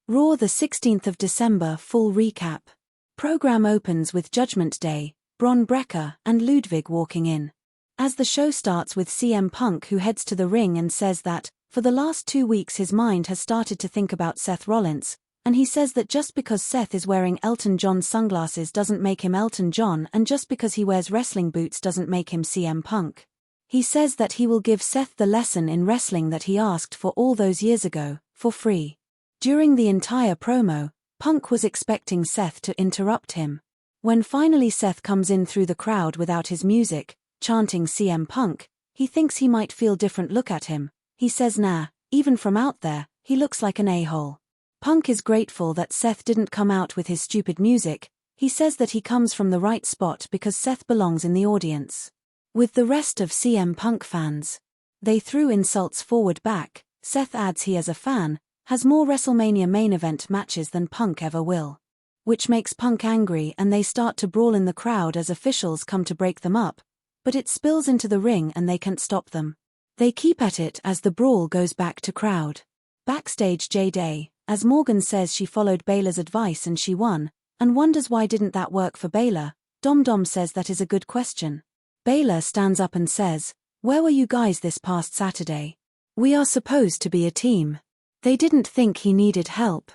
Raw the 16th of December full recap. Program opens with Judgment Day, Bron Breakker and Ludwig walking in. As the show starts with CM Punk, who heads to the ring and says that, for the last 2 weeks his mind has started to think about Seth Rollins, and he says that just because Seth is wearing Elton John sunglasses doesn't make him Elton John, and just because he wears wrestling boots doesn't make him CM Punk. He says that he will give Seth the lesson in wrestling that he asked for all those years ago, for free. During the entire promo, Punk was expecting Seth to interrupt him. When finally Seth comes in through the crowd without his music, chanting CM Punk, he thinks he might feel different look at him. He says nah, even from out there, he looks like an a-hole. Punk is grateful that Seth didn't come out with his stupid music. He says that he comes from the right spot because Seth belongs in the audience with the rest of CM Punk fans. They threw insults forward back. Seth adds he, as a fan, has more WrestleMania main event matches than Punk ever will, which makes Punk angry, and they start to brawl in the crowd as officials come to break them up, but it spills into the ring and they can't stop them. They keep at it as the brawl goes back to crowd. Backstage J-Day, as Morgan says she followed Baylor's advice and she won, and wonders why didn't that work for Baylor. Dom says that is a good question. Baylor stands up and says, "Where were you guys this past Saturday? We are supposed to be a team." They didn't think he needed help.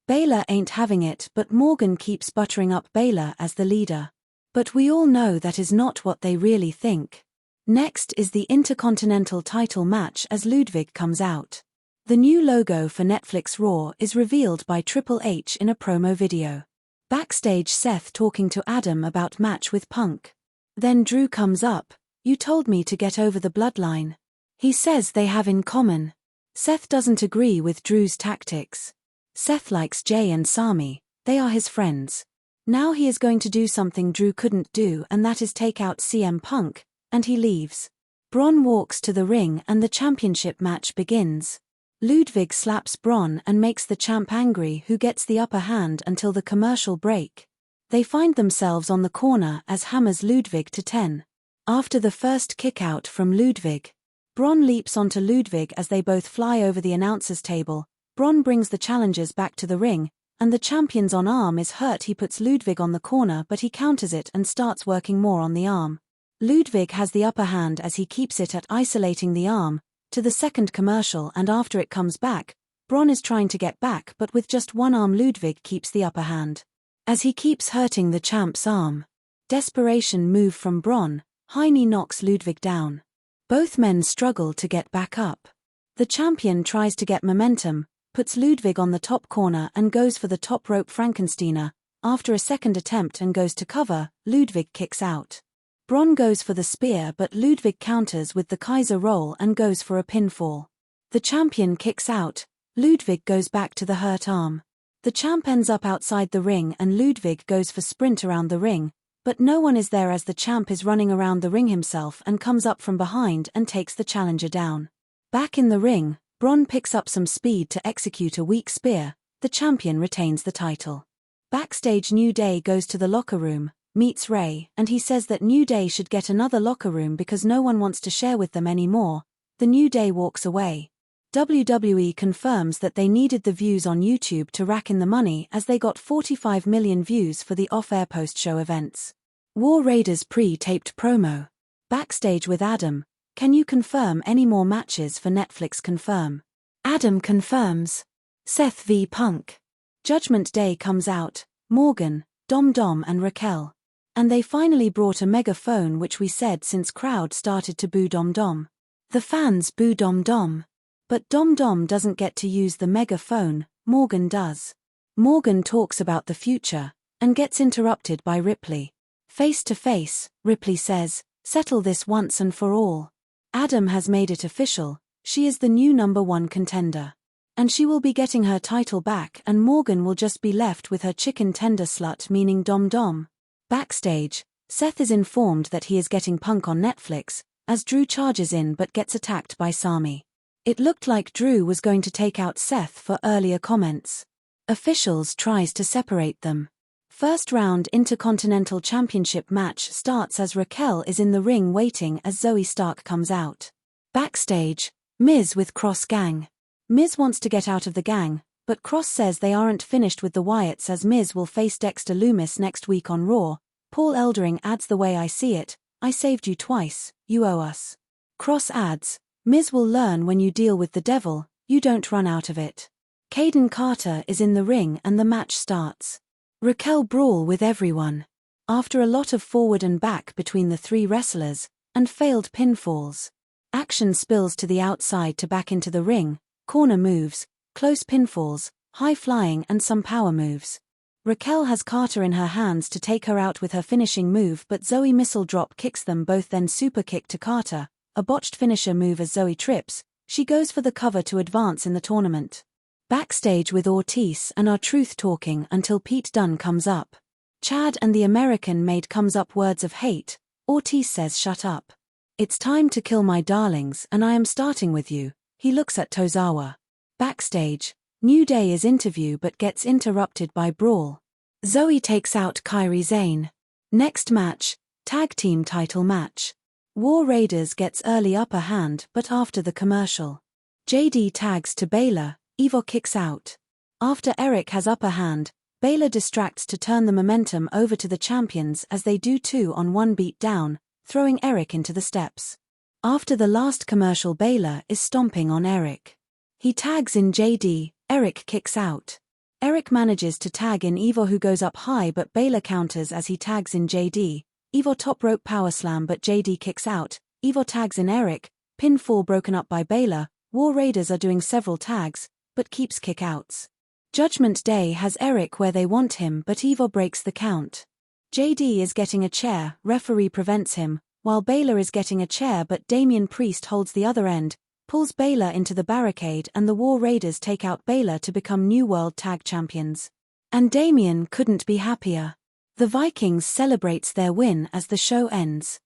Baylor ain't having it, but Morgan keeps buttering up Baylor as the leader. But we all know that is not what they really think. Next is the Intercontinental title match as Ludwig comes out. The new logo for Netflix Raw is revealed by Triple H in a promo video. Backstage Seth talking to Adam about match with Punk. Then Drew comes up. "You told me to get over the bloodline." He says they have in common. Seth doesn't agree with Drew's tactics. Seth likes Jay and Sami, they are his friends. Now he is going to do something Drew couldn't do, and that is take out CM Punk, and he leaves. Bron walks to the ring and the championship match begins. Ludwig slaps Bron and makes the champ angry, who gets the upper hand until the commercial break. They find themselves on the corner as hammers Ludwig to 10. After the first kick-out from Ludwig, Bron leaps onto Ludwig as they both fly over the announcer's table. Bron brings the challengers back to the ring, and the champion's on arm is hurt. He puts Ludwig on the corner, but he counters it and starts working more on the arm. Ludwig has the upper hand as he keeps it at isolating the arm, to the second commercial, and after it comes back, Bron is trying to get back, but with just one arm Ludwig keeps the upper hand, as he keeps hurting the champ's arm. Desperation move from Bron, high knee knocks Ludwig down. Both men struggle to get back up. The champion tries to get momentum, puts Ludwig on the top corner and goes for the top rope Frankensteiner. After a second attempt and goes to cover, Ludwig kicks out. Bron goes for the spear, but Ludwig counters with the Kaiser roll and goes for a pinfall. The champion kicks out. Ludwig goes back to the hurt arm. The champ ends up outside the ring and Ludwig goes for sprint around the ring, but no one is there as the champ is running around the ring himself and comes up from behind and takes the challenger down. Back in the ring, Bron picks up some speed to execute a weak spear. The champion retains the title. Backstage New Day goes to the locker room, meets Ray, and he says that New Day should get another locker room because no one wants to share with them anymore. The New Day walks away. WWE confirms that they needed the views on YouTube to rack in the money as they got 45 million views for the off-air post-show events. War Raiders pre-taped promo. Backstage with Adam. "Can you confirm any more matches for Netflix confirm?" Adam confirms. Seth v Punk. Judgment Day comes out. Morgan, Dom and Raquel. And they finally brought a megaphone, which we said since crowd started to boo Dom. The fans boo Dom. But Dom doesn't get to use the megaphone, Morgan does. Morgan talks about the future, and gets interrupted by Ripley. Face to face, Ripley says, "Settle this once and for all." Adam has made it official, she is the new #1 contender. And she will be getting her title back, and Morgan will just be left with her chicken tender slut, meaning Dom. Backstage, Seth is informed that he is getting Punk on Netflix, as Drew charges in but gets attacked by Sami. It looked like Drew was going to take out Seth for earlier comments. Officials tries to separate them. First round Intercontinental Championship match starts as Raquel is in the ring waiting as Zoe Stark comes out. Backstage, Miz with Cross Gang. Miz wants to get out of the gang, But Cross says they aren't finished with the Wyatts as Miz will face Dexter Lumis next week on Raw. Paul Eldering adds, the way I see it, I saved you twice, you owe us. Cross adds, Miz will learn when you deal with the devil, you don't run out of it. Caden Carter is in the ring and the match starts. Raquel brawl with everyone. After a lot of forward and back between the three wrestlers, and failed pinfalls. Action spills to the outside to back into the ring, corner moves, close pinfalls, high flying and some power moves. Raquel has Carter in her hands to take her out with her finishing move, but Zoe missile drop kicks them both, then super kick to Carter, a botched finisher move as Zoe trips. She goes for the cover to advance in the tournament. Backstage with Ortiz and R-Truth talking until Pete Dunne comes up. Chad and the American Maid comes up words of hate. Ortiz says shut up. It's time to kill my darlings and I am starting with you. He looks at Tozawa. Backstage, New Day is interview but gets interrupted by brawl. Zoe takes out Kairi Sane. Next match, tag team title match. War Raiders gets early upper hand but after the commercial. JD tags to Baylor, Evo kicks out. After Eric has upper hand, Baylor distracts to turn the momentum over to the champions as they do 2-on-1 beat down, throwing Eric into the steps. After the last commercial, Baylor is stomping on Eric. He tags in JD, Eric kicks out. Eric manages to tag in Evo who goes up high but Baylor counters as he tags in JD. Evo top rope power slam but JD kicks out. Evo tags in Eric, pinfall broken up by Baylor. War Raiders are doing several tags, but keeps kick outs. Judgment Day has Eric where they want him but Evo breaks the count. JD is getting a chair, referee prevents him, while Baylor is getting a chair but Damian Priest holds the other end, pulls Baylor into the barricade and the War Raiders take out Baylor to become new World Tag Champions. And Damian couldn't be happier. The Vikings celebrates their win as the show ends.